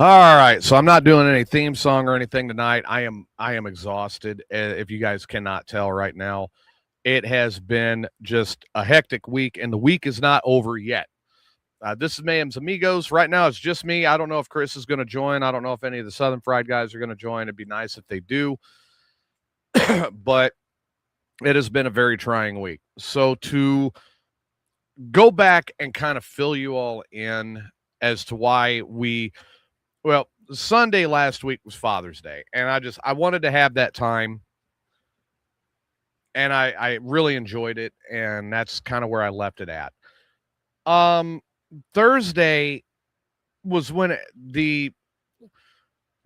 All right, so I'm not doing any theme song or anything tonight. I am exhausted. If you guys cannot tell right now, it has been just a hectic week, and the week is not over yet. This is Mayhem's Amigos. Right now, it's just me. I don't know if Chris is going to join. I don't know if any of the Southern Fried guys are going to join. It'd be nice if they do, but it has been a very trying week. So to go back and kind of fill you all in as to why well, Sunday last week was Father's Day, and I wanted to have that time, and I really enjoyed it, and that's kind of where I left it at. Um, Thursday was when the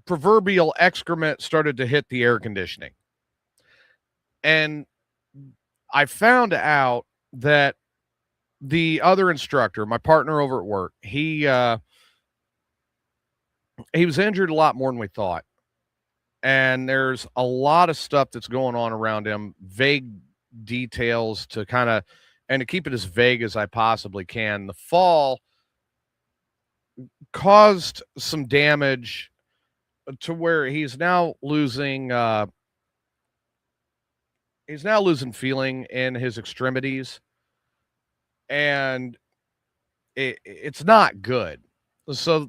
proverbial excrement started to hit the air conditioning, and I found out that the other instructor, my partner over at work, he was injured a lot more than we thought. And there's a lot of stuff that's going on around him, vague details to kind of and to keep it as vague as I possibly can. The fall caused some damage to where he's now losing feeling in his extremities, and it's not good. So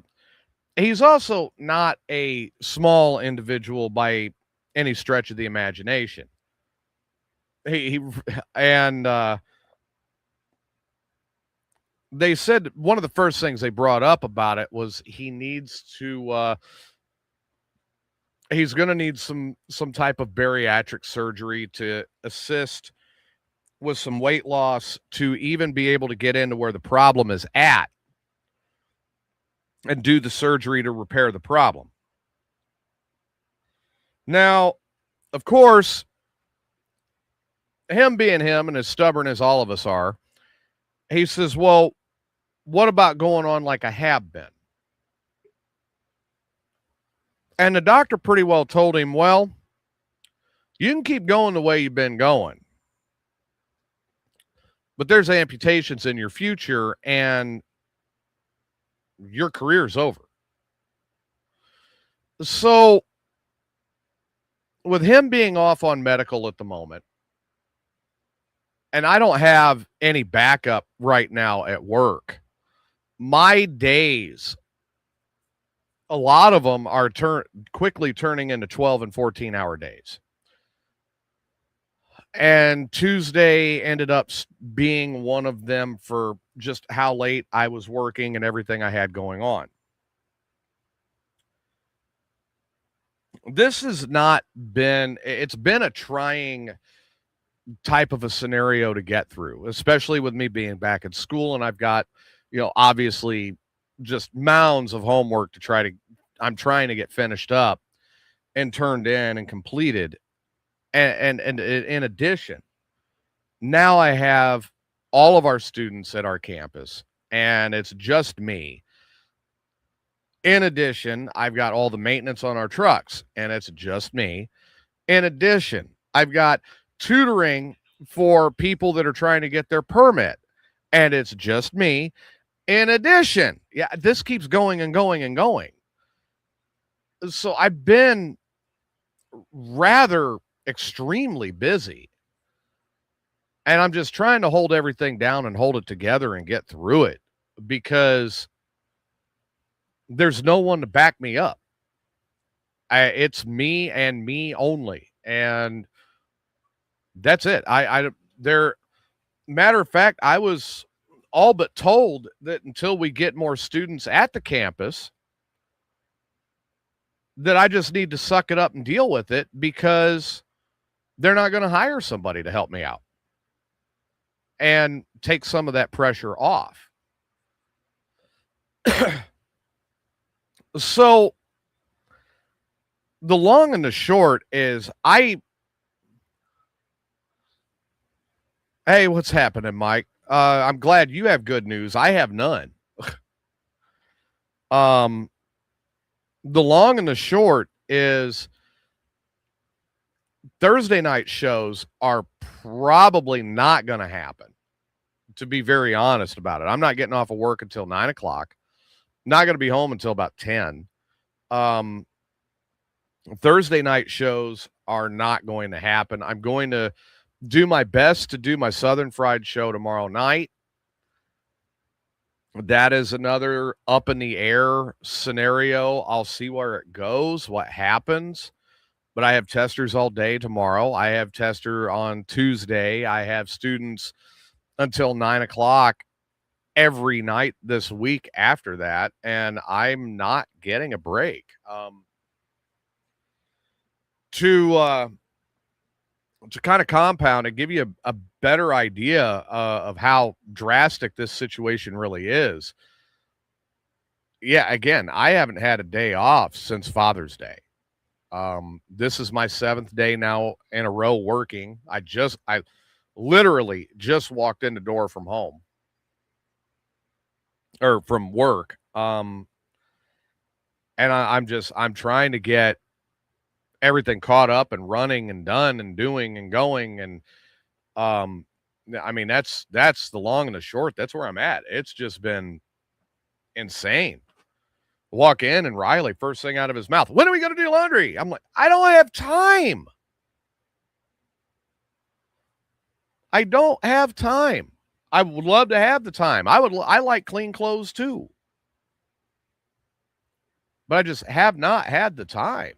he's also not a small individual by any stretch of the imagination. He and they said one of the first things they brought up about it was he's going to need some type of bariatric surgery to assist with some weight loss to even be able to get into where the problem is at and do the surgery to repair the problem. Now, of course, him being him and as stubborn as all of us are, he says, well, what about going on like I have been? And the doctor pretty well told him, well, you can keep going the way you've been going, but there's amputations in your future and your career's over. So, with him being off on medical at the moment, and I don't have any backup right now at work, my days, a lot of them are quickly turning into 12 and 14-hour days. And Tuesday ended up being one of them for just how late I was working and everything I had going on. It's been a trying type of a scenario to get through, especially with me being back at school. And I've got, obviously just mounds of homework I'm trying to get finished up and turned in and completed. And in addition, now I have all of our students at our campus, and it's just me. In addition, I've got all the maintenance on our trucks, and it's just me. In addition, I've got tutoring for people that are trying to get their permit, and it's just me. In addition, yeah, this keeps going and going and going. So I've been rather extremely busy, and I'm just trying to hold everything down and hold it together and get through it because there's no one to back me up. It's me and me only, and that's it. Matter of fact, I was all but told that until we get more students at the campus, that I just need to suck it up and deal with it because they're not going to hire somebody to help me out and take some of that pressure off. So the long and the short is hey, what's happening, Mike? I'm glad you have good news. I have none. The long and the short is Thursday night shows are probably not going to happen, to be very honest about it. I'm not getting off of work until 9 o'clock. Not going to be home until about 10. Um, Thursday night shows are not going to happen. I'm going to do my best to do my Southern Fried show tomorrow night. That is another up in the air scenario. I'll see where it goes, what happens. But I have testers all day tomorrow. I have tester on Tuesday. I have students until 9 o'clock every night this week after that, and I'm not getting a break. To kind of compound and give you a better idea of how drastic this situation really is. Yeah, again, I haven't had a day off since Father's Day. This is my 7th day now in a row working. I literally just walked in the door from home or from work. And I'm trying to get everything caught up and running and done and doing and going. And, I mean, that's the long and the short. That's where I'm at. It's just been insane. Walk in and Riley, first thing out of his mouth, when are we going to do laundry? I'm like, I don't have time. I don't have time. I would love to have the time. I like clean clothes too. But I just have not had the time.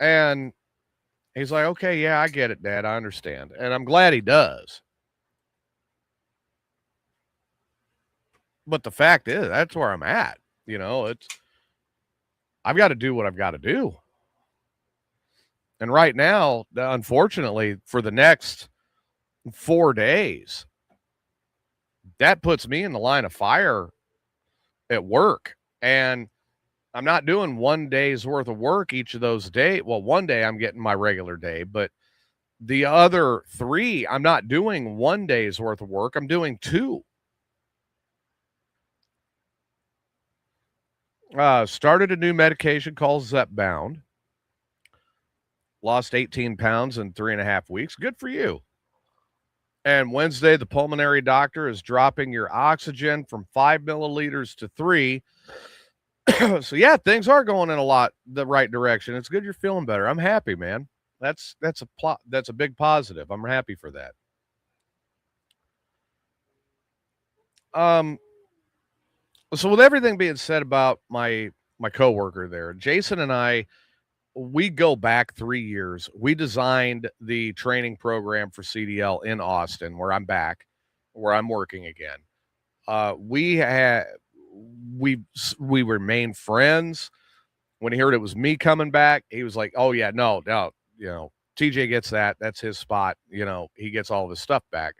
And he's like, okay, yeah, I get it, Dad. I understand. And I'm glad he does. But the fact is, that's where I'm at. You know, I've got to do what I've got to do. And right now, unfortunately, for the next 4 days, that puts me in the line of fire at work. And I'm not doing 1 day's worth of work each of those days. Well, one day I'm getting my regular day, but the other 3, I'm not doing 1 day's worth of work. I'm doing 2. Started a new medication called Zepbound. Lost 18 pounds in 3.5 weeks. Good for you. And Wednesday, the pulmonary doctor is dropping your oxygen from 5 milliliters to 3. So yeah, things are going in the right direction. It's good you're feeling better. I'm happy, man. That's a big positive. I'm happy for that. So with everything being said about my coworker there, Jason and I, we go back 3 years. We designed the training program for CDL in Austin, where I'm working again. We remained friends. When he heard it was me coming back, he was like, "Oh yeah, no, TJ gets that. That's his spot. He gets all of his stuff back."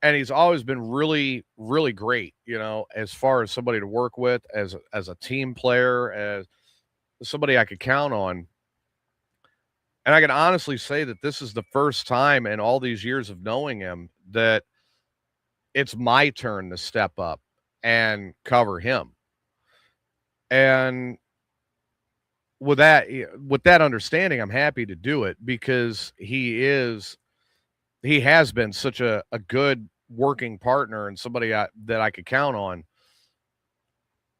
And he's always been really, really great. As far as somebody to work with, as a team player, as somebody I could count on. And I can honestly say that this is the first time in all these years of knowing him that it's my turn to step up and cover him. And with that understanding, I'm happy to do it because he has been such a good working partner and somebody that I could count on.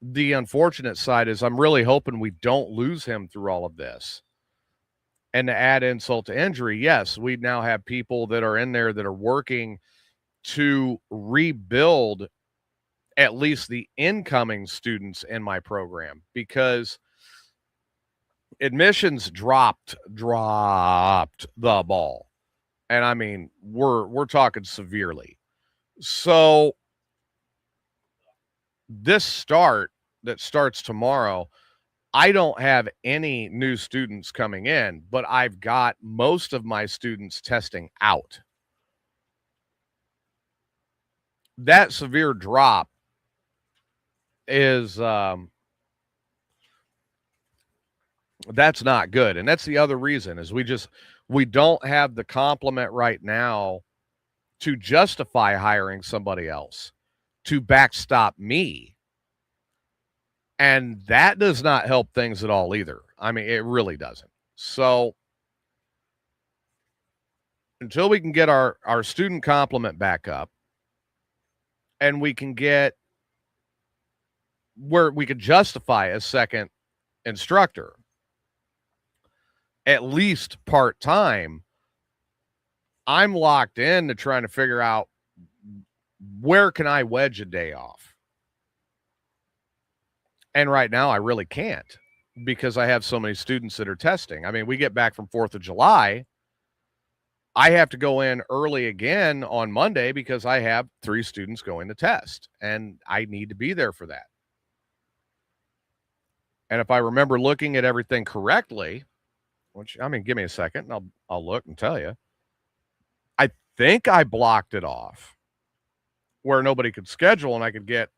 The unfortunate side is I'm really hoping we don't lose him through all of this. And to add insult to injury, yes, we now have people that are in there that are working to rebuild at least the incoming students in my program, because admissions dropped the ball. And I mean, we're talking severely. So this that starts tomorrow, I don't have any new students coming in, but I've got most of my students testing out. That severe drop is that's not good. And that's the other reason is we don't have the complement right now to justify hiring somebody else to backstop me. And that does not help things at all either. I mean, it really doesn't. So until we can get our student complement back up and we can get where we could justify a second instructor, at least part-time, I'm locked in to trying to figure out where can I wedge a day off. And right now I really can't because I have so many students that are testing. I mean, we get back from 4th of July. I have to go in early again on Monday because I have 3 students going to test, and I need to be there for that. And if I remember looking at everything correctly, which, I mean, give me a second and I'll look and tell you. I think I blocked it off where nobody could schedule and I could get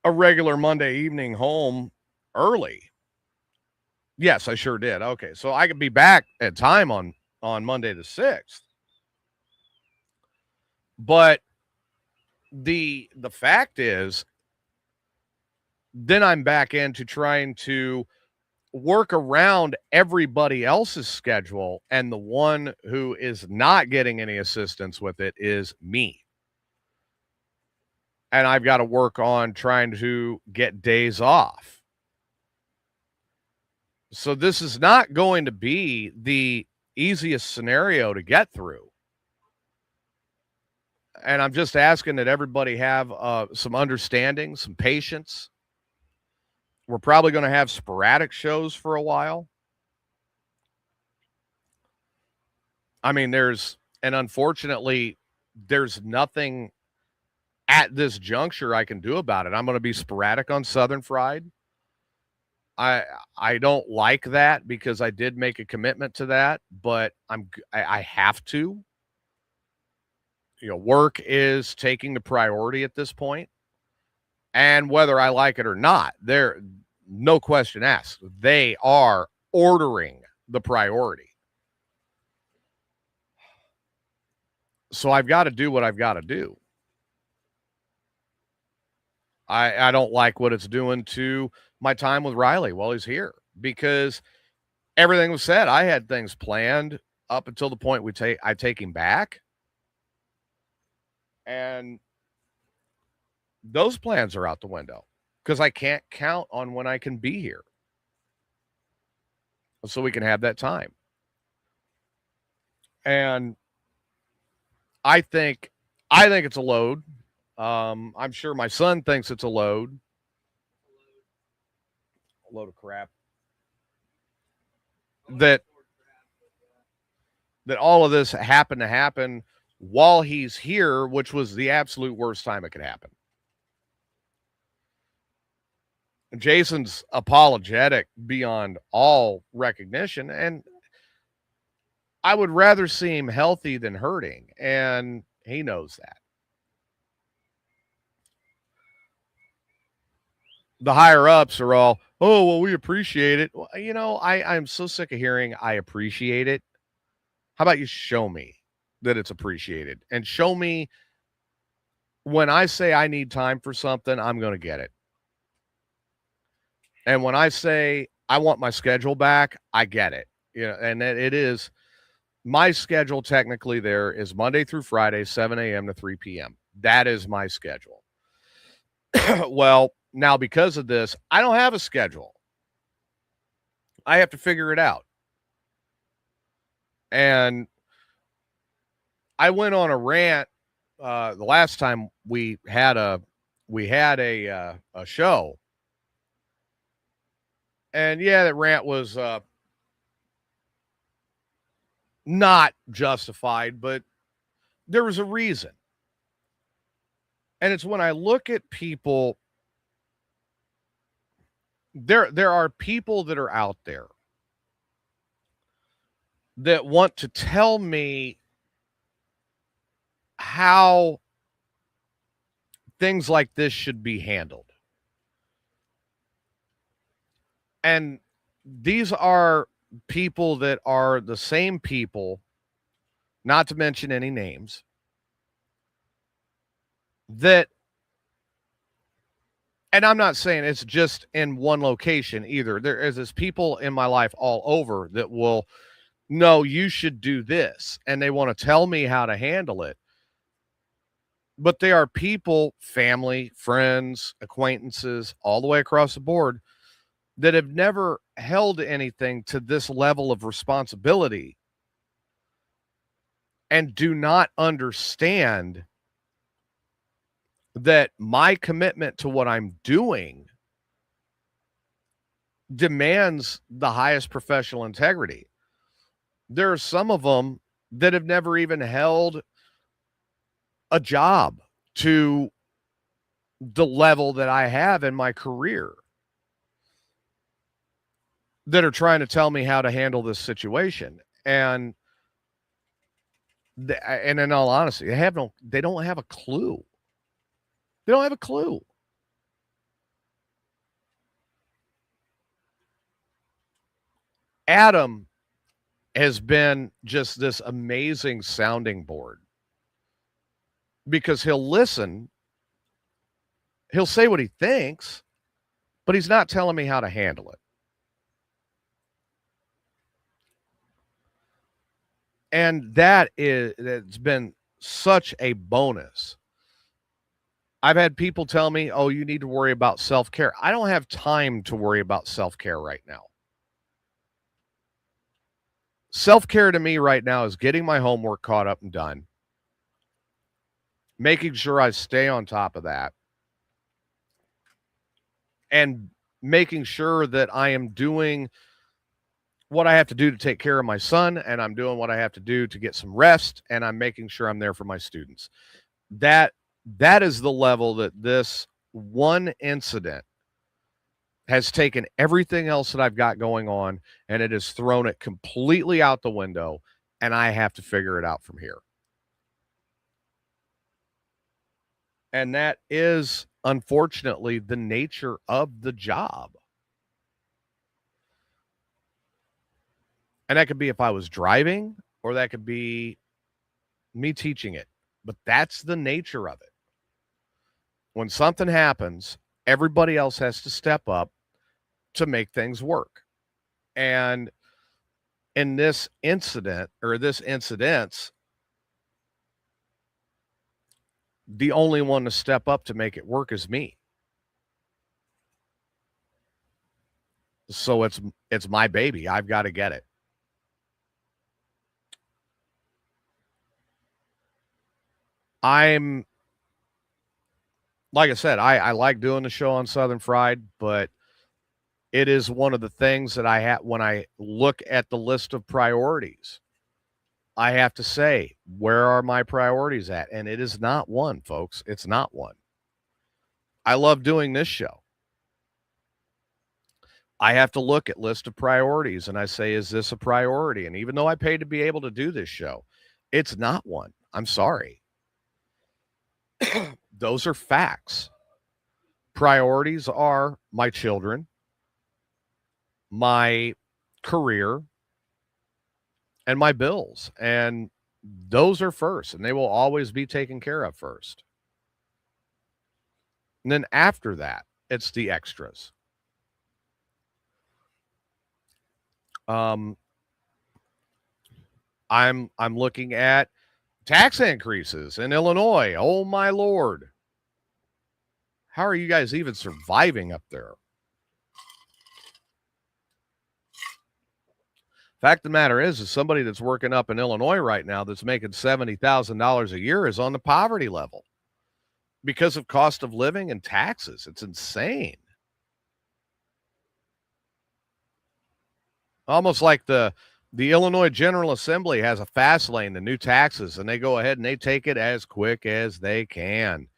a regular Monday evening home early. Yes, I sure did. Okay, so I could be back at time on Monday the 6th. But the fact is, then I'm back into trying to work around everybody else's schedule, and the one who is not getting any assistance with it is me. And I've got to work on trying to get days off. So this is not going to be the easiest scenario to get through. And I'm just asking that everybody have some understanding, some patience. We're probably going to have sporadic shows for a while. I mean, unfortunately, there's nothing at this juncture I can do about it. I'm going to be sporadic on Southern Fried. I don't like that because I did make a commitment to that, but I have to. You know, work is taking the priority at this point. And whether I like it or not, no question asked. They are ordering the priority. So I've got to do what I've got to do. I don't like what it's doing to my time with Riley while he's here because everything was said. I had things planned up until the point I take him back. And those plans are out the window because I can't count on when I can be here. So we can have that time. And I think it's a load. I'm sure my son thinks it's a load. A load of crap. That all of this happened to happen while he's here, which was the absolute worst time it could happen. Jason's apologetic beyond all recognition, and I would rather see him healthy than hurting, and he knows that. The higher ups are all, oh, well, we appreciate it. Well, you know, I'm so sick of hearing I appreciate it. How about you show me that it's appreciated and show me when I say I need time for something, I'm going to get it. And when I say I want my schedule back, I get it. You know, and it is my schedule technically there is Monday through Friday, 7 a.m. to 3 p.m. That is my schedule. Well, now because of this, I don't have a schedule. I have to figure it out. And I went on a rant the last time we had a show. And yeah, that rant was not justified, but there was a reason. And it's when I look at people, there are people that are out there that want to tell me how things like this should be handled. And these are people that are the same people, not to mention any names, that, and I'm not saying it's just in one location either. There is people in my life all over that will, no, you should do this. And they want to tell me how to handle it. But they are people, family, friends, acquaintances, all the way across the board that have never held anything to this level of responsibility and do not understand that my commitment to what I'm doing demands the highest professional integrity. There are some of them that have never even held a job to the level that I have in my career that are trying to tell me how to handle this situation. And in all honesty, they don't have a clue. They don't have a clue. Adam has been just this amazing sounding board because he'll listen, he'll say what he thinks, but he's not telling me how to handle it. And it's been such a bonus. I've had people tell me, oh, you need to worry about self-care. I don't have time to worry about self-care right now. Self-care to me right now is getting my homework caught up and done, making sure I stay on top of that, and making sure that I am doing what I have to do to take care of my son, and I'm doing what I have to do to get some rest, and I'm making sure I'm there for my students. That is the level that this one incident has taken everything else that I've got going on, and it has thrown it completely out the window, and I have to figure it out from here. And that is, unfortunately, the nature of the job. And that could be if I was driving, or that could be me teaching it. But that's the nature of it. When something happens, everybody else has to step up to make things work. And in this incident, or this incidents, the only one to step up to make it work is me. So it's my baby. I've got to get it. I'm, like I said, I like doing the show on Southern Fried, but it is one of the things that I have when I look at the list of priorities. I have to say, where are my priorities at? And it is not one, folks. It's not one. I love doing this show. I have to look at list of priorities and I say, is this a priority? And even though I paid to be able to do this show, it's not one. I'm sorry. Those are facts. Priorities are my children, my career, and my bills. And those are first, and they will always be taken care of first. And then after that, it's the extras. I'm looking at tax increases in Illinois. Oh my Lord. How are you guys even surviving up there? Fact of the matter is somebody that's working up in Illinois right now that's making $70,000 a year is on the poverty level because of cost of living and taxes. It's insane. Almost like the Illinois General Assembly has a fast lane, the new taxes, and they go ahead and they take it as quick as they can.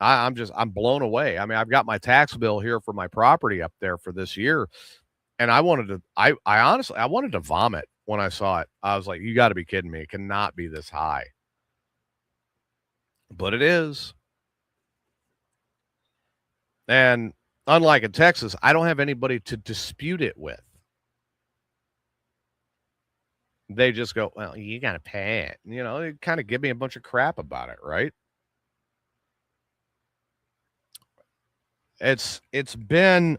I'm blown away. I mean, I've got my tax bill here for my property up there for this year. And I honestly, I wanted to vomit when I saw it. I was like, you got to be kidding me. It cannot be this high. But it is. And unlike in Texas, I don't have anybody to dispute it with. They just go, well, you got to pay it. You know, they kind of give me a bunch of crap about it, right? It's been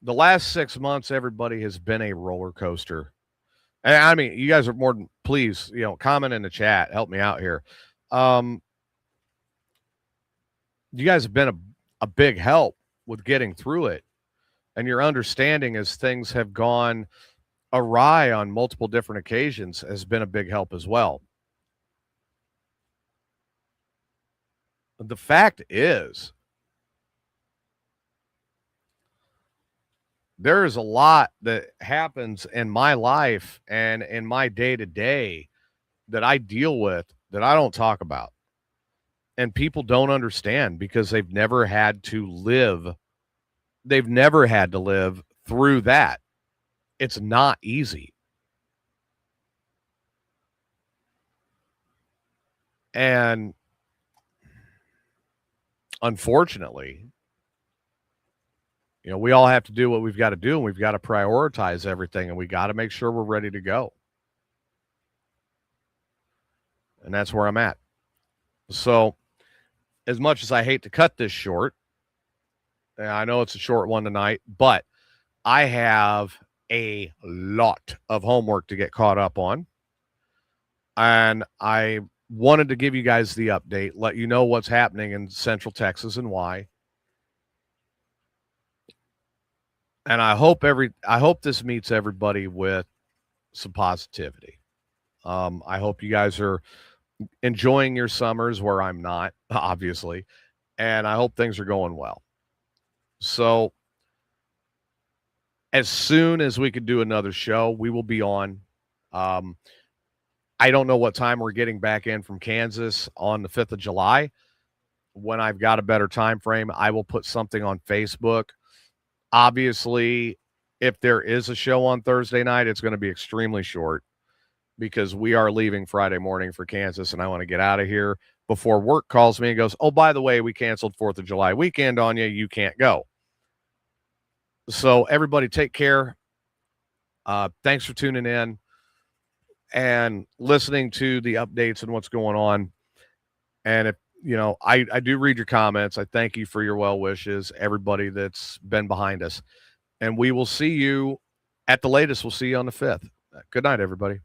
the last 6 months, everybody has been a roller coaster. And I mean, you guys are more than please, comment in the chat, help me out here. you guys have been a big help with getting through it. And your understanding as things have gone awry on multiple different occasions has been a big help as well. The fact is, there is a lot that happens in my life and in my day to day that I deal with that I don't talk about. And people don't understand because they've never had to live. They've never had to live through that. It's not easy. And unfortunately, we all have to do what we've got to do, and we've got to prioritize everything, and we got to make sure we're ready to go. And that's where I'm at. So, as much as I hate to cut this short, and I know it's a short one tonight, but I have a lot of homework to get caught up on. And I wanted to give you guys the update, let you know what's happening in Central Texas and why. And I hope this meets everybody with some positivity. I hope you guys are enjoying your summers where I'm not, obviously, and I hope things are going well. So as soon as we could do another show, we will be on. I don't know what time we're getting back in from Kansas on the 5th of July. When I've got a better time frame, I will put something on Facebook. Obviously, if there is a show on Thursday night, it's going to be extremely short because we are leaving Friday morning for Kansas, and I want to get out of here before work calls me and goes, oh, by the way, we canceled 4th of July weekend on you. You can't go. So everybody take care. Thanks for tuning in and listening to the updates and what's going on. And if, I do read your comments. I thank you for your well wishes, everybody that's been behind us. And we will see you at the latest. We'll see you on the 5th. Good night, everybody.